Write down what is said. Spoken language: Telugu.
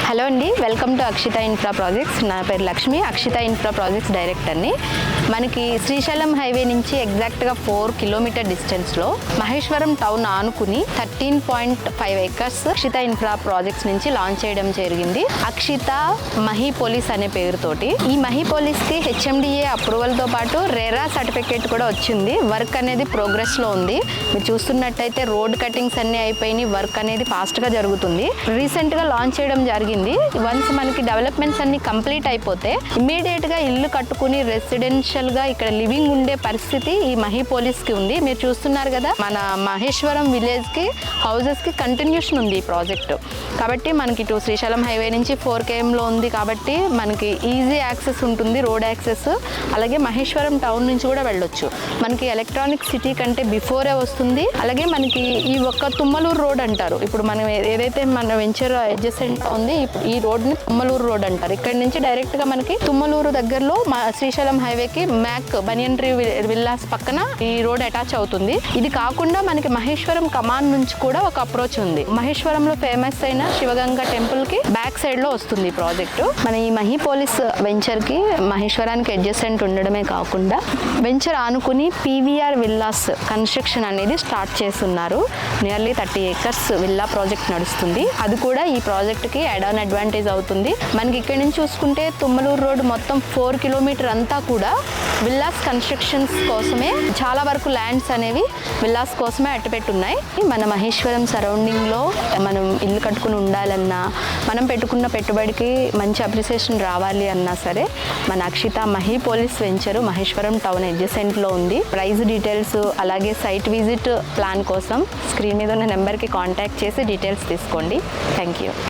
హలో అండి, welcome to Akshita infra projects. నా పేరు లక్ష్మి, అక్షిత ఇన్ఫ్రా ప్రాజెక్ట్స్ డైరెక్టర్ని. మనకి శ్రీశైలం హైవే నుంచి ఎగ్జాక్ట్గా 4 కిలోమీటర్ డిస్టెన్స్లో మహేశ్వరం టౌన్ ఆనుకుని 13.5 ఏకర్స్ అక్షిత ఇన్ఫ్రా ప్రాజెక్ట్స్ నుంచి లాంచ్ చేయడం జరిగింది. అక్షిత మహీపోలిస్ అనే పేరుతోటి. ఈ మహీపోలిస్కి హెచ్ఎండిఏ అప్రూవల్తో పాటు రెరా సర్టిఫికేట్ కూడా వచ్చింది. వర్క్ అనేది ప్రోగ్రెస్లో ఉంది. మీరు చూస్తున్నట్టయితే రోడ్ కటింగ్స్ అన్నీ అయిపోయినాయి. వర్క్ అనేది ఫాస్ట్గా జరుగుతుంది. రీసెంట్గా లాంచ్ చేయడం జరిగింది. వన్స్ మనకి డెవలప్మెంట్స్ అన్ని కంప్లీట్ అయిపోతే ఇమ్మీడియట్గా ఇల్లు కట్టుకుని రెసిడెన్షియల్గా ఇక్కడ లివింగ్ ఉండే పరిస్థితి ఈ మహీపోలిస్కి ఉంది. మీరు చూస్తున్నారు కదా, మన మహేశ్వరం విలేజ్కి హౌజెస్కి కంటిన్యూషన్ ఉంది ఈ ప్రాజెక్టు. కాబట్టి మనకి ఇటు శ్రీశైలం హైవే నుంచి 4 kmలో ఉంది కాబట్టి మనకి ఈజీ యాక్సెస్ ఉంటుంది, రోడ్ యాక్సెస్. అలాగే మహేశ్వరం టౌన్ నుంచి కూడా వెళ్ళొచ్చు. మనకి ఎలక్ట్రానిక్ సిటీ కంటే బిఫోరే వస్తుంది. అలాగే మనకి ఈ ఒక్క తుమ్మలూరు రోడ్ అంటారు. ఇప్పుడు మనం ఏదైతే మన వెంచర్ అడ్జసెంట్ ఉంది, ఈ రోడ్ని తుమ్మలూరు రోడ్ అంటారు. ఇక్కడ నుంచి డైరెక్ట్గా మనకి తుమ్మలూరు దగ్గరలో శ్రీశైలం హైవేకి మ్యాక్ బనియన్ ట్రీ విల్లాస్ పక్కన ఈ రోడ్ అటాచ్ అవుతుంది. ఇది కాకుండా మనకి మహేశ్వరం కమాన్ నుంచి కూడా ఒక అప్రోచ్ ఉంది. మహేశ్వరంలో ఫేమస్ అయిన శివగంగ టెంపుల్ కి బ్యాక్ సైడ్ లో వస్తుంది ఈ ప్రాజెక్టు. మన ఈ మహీపోలిస్ వెంచర్ కి మహేశ్వరానికి అడ్జసెంట్ ఉండడమే కాకుండా వెంచర్ ఆనుకుని పీవీఆర్ విల్లాస్ కన్స్ట్రక్షన్ అనేది స్టార్ట్ చేస్తున్నారు. నియర్లీ 30 ఏకర్స్ విల్లా ప్రాజెక్ట్ నడుస్తుంది. అది కూడా ఈ ప్రాజెక్ట్ కి యాడ్ ఆన్ అడ్వాంటేజ్ అవుతుంది. మనకి ఇక్కడ నుంచి చూసుకుంటే తుమ్మలూరు రోడ్ మొత్తం 4 కిలోమీటర్ అంతా కూడా విల్లాస్ కన్స్ట్రక్షన్స్ కోసమే, చాలా వరకు ల్యాండ్స్ అనేవి విల్లాస్ కోసమే అట్టుపెట్టున్నాయి. మన మహేశ్వరం సరౌండింగ్లో మనం ఇల్లు కట్టుకుని ఉండాలన్నా, మనం పెట్టుకున్న పెట్టుబడికి మంచి అప్రిసియేషన్ రావాలి అన్నా సరే మన అక్షిత మహీపోలిస్ వెంచరు మహేశ్వరం టౌన్ అడ్జసెంట్లో ఉంది. ప్రైస్ డీటెయిల్స్ అలాగే సైట్ విజిట్ ప్లాన్ కోసం స్క్రీన్ మీద ఉన్న నెంబర్కి కాంటాక్ట్ చేసి డీటెయిల్స్ తీసుకోండి. Thank you.